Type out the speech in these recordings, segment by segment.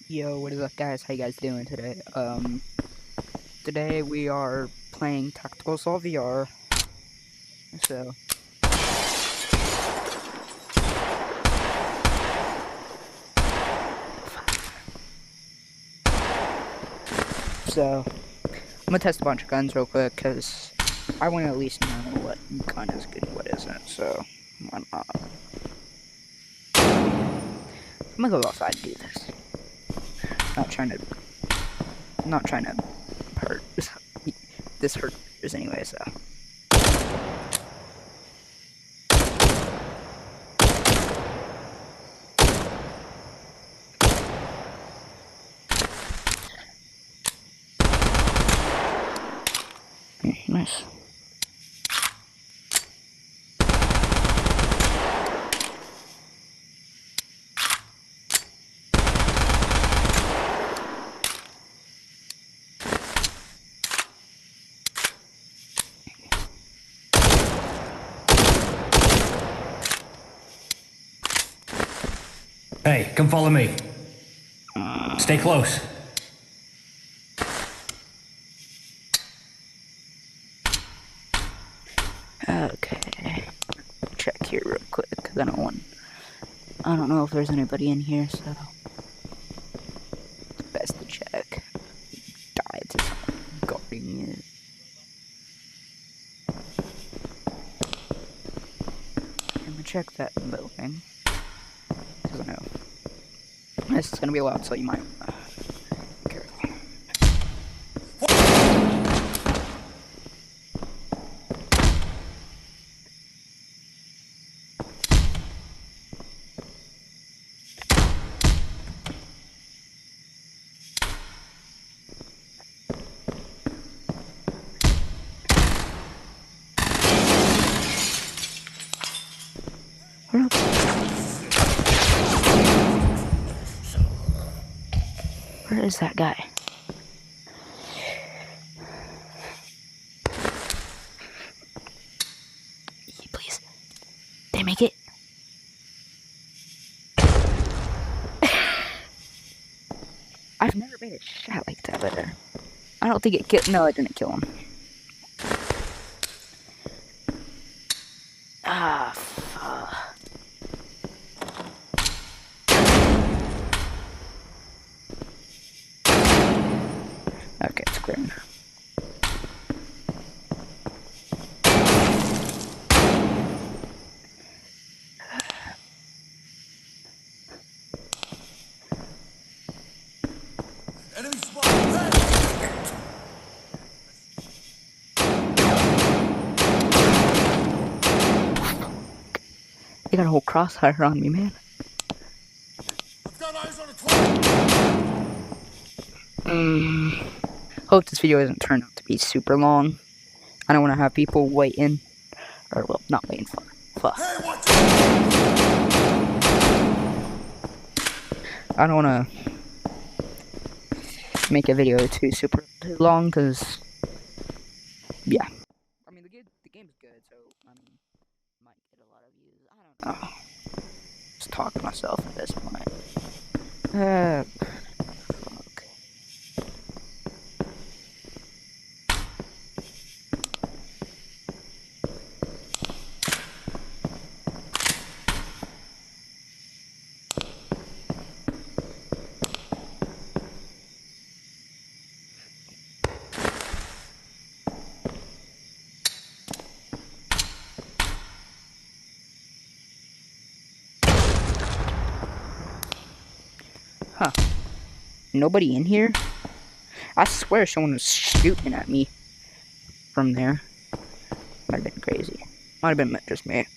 Yo, what is up, guys? How you guys doing today? Today we are playing Tactical Assault VR. So, I'm gonna test a bunch of guns real quick because I want to at least know what gun is good and what isn't. So, why not? I'm gonna go outside and do this. Not trying to hurt. This hurts anyway. So. Nice. Hey, come follow me. Stay close. Okay. Check here real quick because I don't know if there's anybody in here, so it's best to check. Die to someone guarding it. I'm gonna check that building because I know this is gonna be loud, so you might be careful. Where is that guy? Please. Did I make it? I've never made a shot like that, but I don't think it killed. No, it didn't kill him. Ah, fuck. Okay, it's green. Enemy spotted! They got a whole crossfire on me, man. I've got eyes on a target! Hope this video doesn't turn out to be super long. I don't want to have people waiting. Or, well, not waiting for. Fuck. Hey, watch it! I don't want to make a video too long, because, yeah. I mean, the game's good, so, I mean, might get a lot of views. I don't know. Just talk to myself at this point. Fuck. Huh. Nobody in here? I swear someone was shooting at me from there. Might have been crazy. Might have been just me.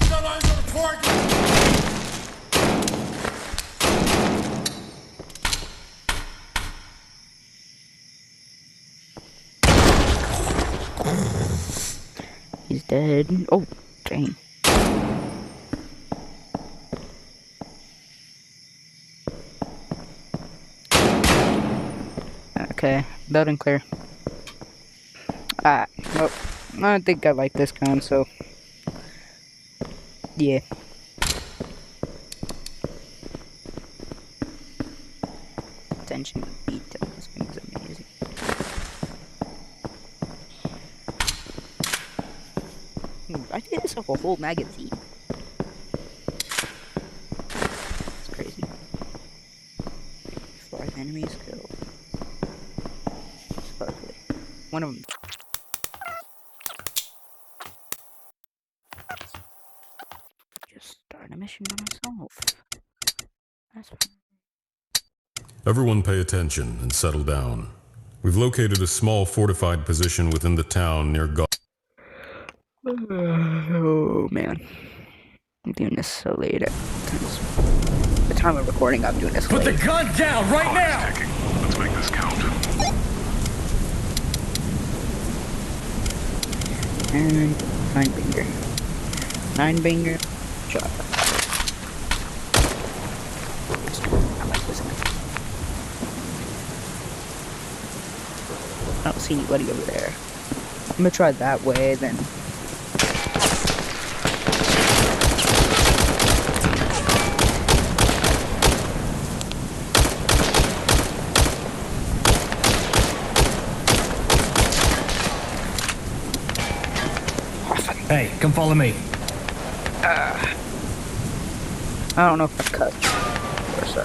I've got eyes on a target! He's dead. Oh, dang. Okay, building clear. Well, I think I like this gun, so Yeah. Attention to detail. This game is amazing. I did this off a whole magazine. It's crazy. 5 enemies killed. Supposedly. One of them. Just start a mission by myself. That's fine. Everyone pay attention and settle down. We've located a small fortified position within the town near Oh man. I'm doing this so late. The time of recording, I'm doing this Put late. the gun down right now! Let's make this count. And 9-banger. 9-banger. Shot. I like this one. I don't see anybody over there. I'm gonna try that way, then. Hey, come follow me. I don't know if I cut or so.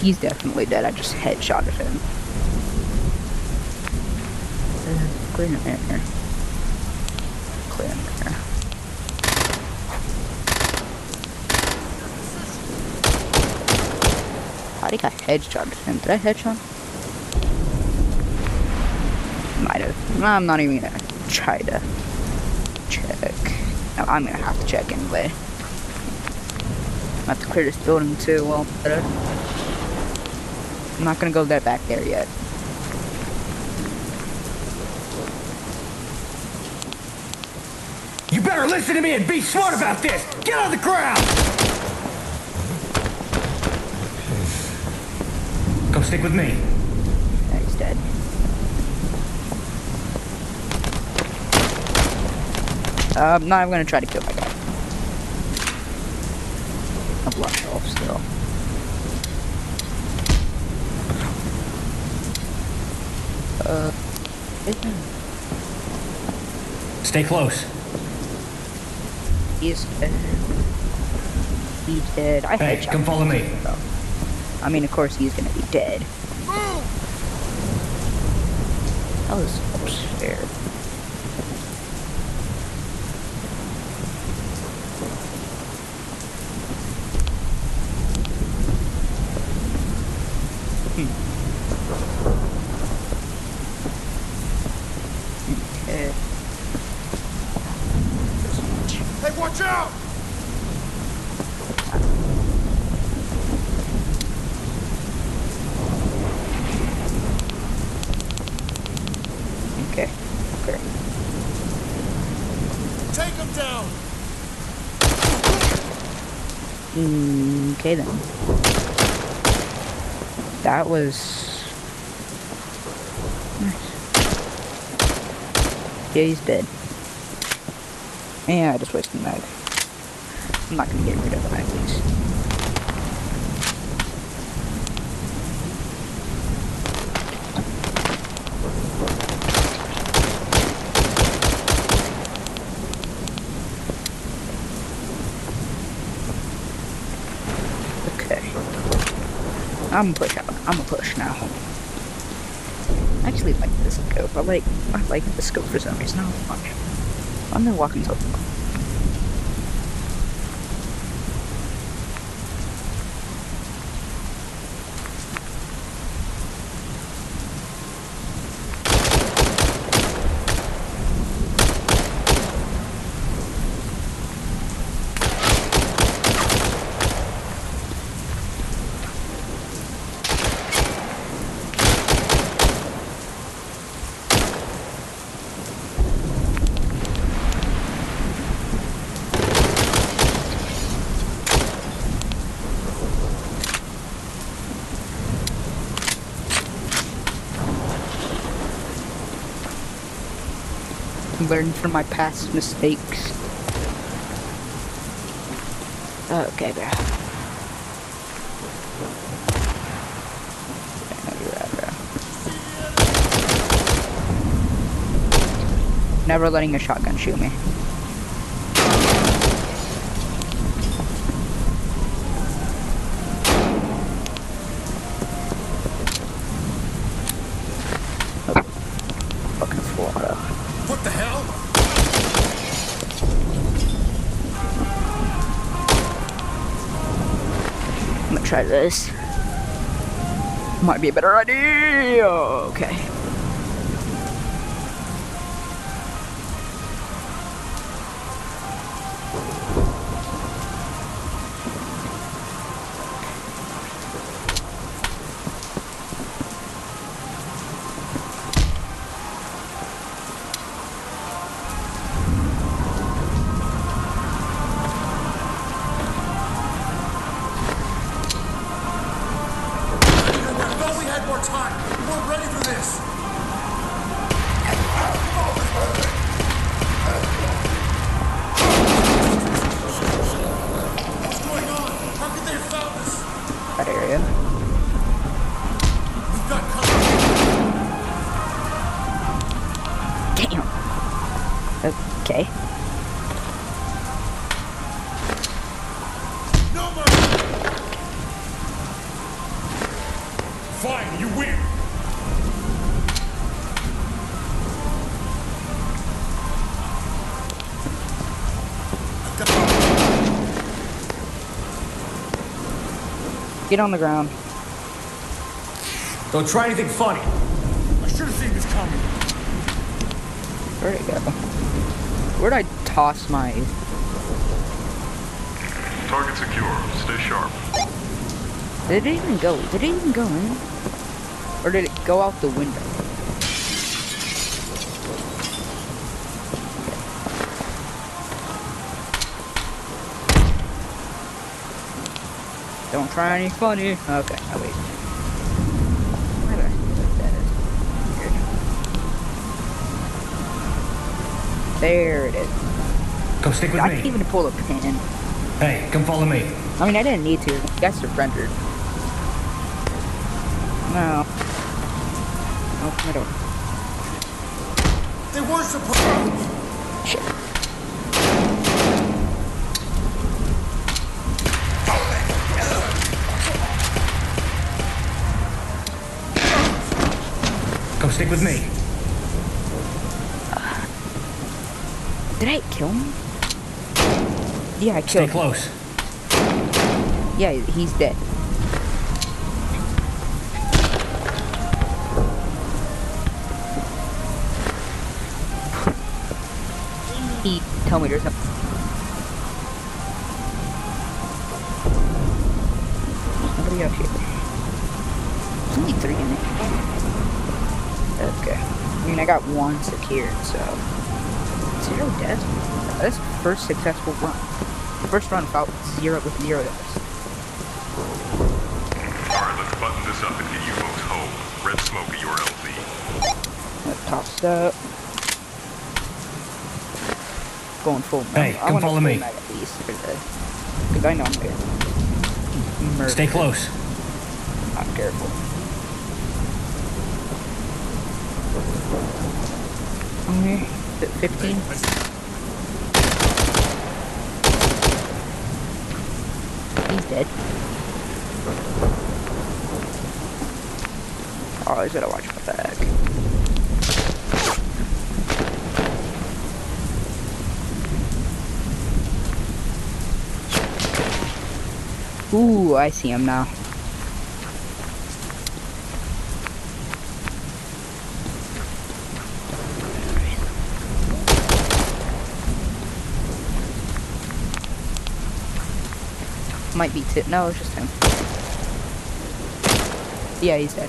He's definitely dead. I just headshotted him. Clear in there. Clear in there. I think I headshotted him. Did I headshot? Might have. I'm not even gonna try to check. No, I'm gonna have to check anyway. I have to clear this building too. Well, I'm not gonna go back there yet. You better listen to me and be smart about this! Get on the ground! Come stick with me. Yeah, he's dead. Now I'm gonna try to kill my guy. I've lost off still. Stay close. He's dead. He's dead. I Hey, headshot come follow me. him, though. I mean, of course he's gonna be dead. I was so scared. Okay. Hey, watch out! Okay. Okay. Take him down! Okay then. That was nice. Yeah, he's dead. Yeah, I just wasted the mag. I'm not gonna get rid of the mag, please. I'm gonna push out. I'm gonna push now. I actually like this scope. I like the scope for some reason. I'm gonna walk until. Learn from my past mistakes. Okay, bro. Never letting a shotgun shoot me. Oh. Fucking Florida. What the hell? I'm gonna try this. Might be a better idea. Okay. I thought we had more time. We weren't ready for this. What's going on? How could they have found us? That area. We've got cover. Damn. Okay. No mercy. Fine, you win. Get on the ground. Don't try anything funny. I should have seen this coming. Where'd it go? Where'd I toss my... Target secure. Stay sharp. Did it even go? Did it even go in? Or did it go out the window? Don't try any funny. Okay, oh wait. Where did I put that? There it is. Come stick with I didn't me. even pull a pin. Hey, come follow me. I mean, I didn't need to. You guys surrendered. No. Open the door. They weren't supposed. Shit. Come stick with me. Did I kill him? Yeah, I Stay killed him. close. Yeah, he's dead. He told me there's something. Somebody up here. There's only 3 in it. Okay. I mean, I got 1 secured, so 0 deaths. That's the first successful run. First run without 0 deaths. Alright, let's button this up and get you folks home. Red smoke at your LZ. Top step. Going full. Hey, come follow me. At least because I know I'm good. Murder. Stay close. I'm careful. Okay, 15. He's dead. Oh, I gotta watch my back. Ooh, I see him now. Might be Tip. No, it's just him. Yeah, he's dead.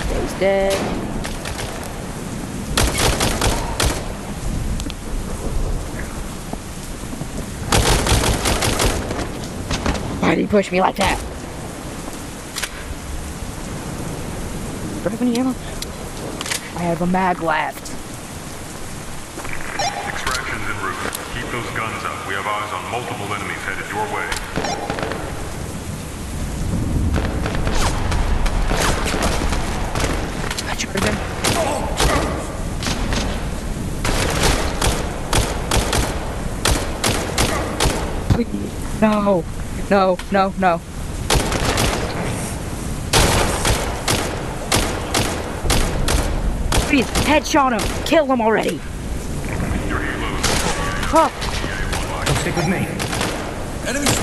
Okay, he's dead. Why did he push me like that? Do I have any ammo? I have a mag left. Extraction's en route. Keep those guns up. We have eyes on multiple enemies headed your way. I charged him. Please. No. No, no, no. Please, headshot him. Kill him already. Your helos. Huh. Come stick with me. Enemies!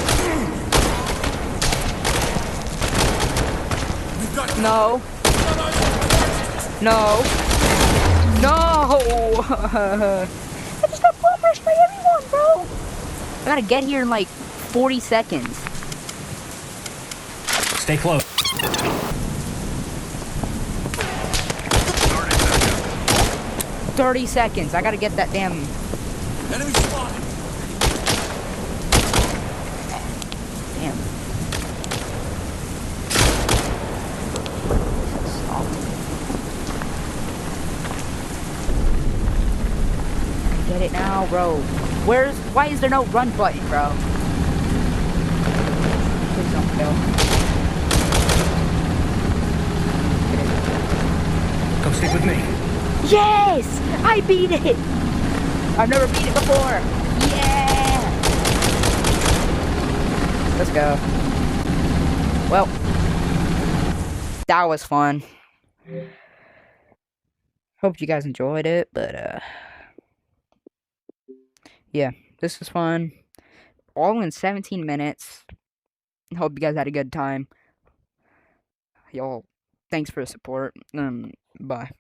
We've got... No. No. No. I just got bomb rushed by everyone, bro. I gotta get here in like 40 seconds. Stay close. 30 seconds. I gotta get that damn... Enemy spotted! Damn. Get it now, bro. Why is there no run button, bro? Please don't kill. Come stick with me. Yes! I beat it! I've never beat it before! Yeah! Let's go. Well, that was fun. Hope you guys enjoyed it, but yeah, this was fun. All in 17 minutes. Hope you guys had a good time. Y'all, thanks for the support. Bye.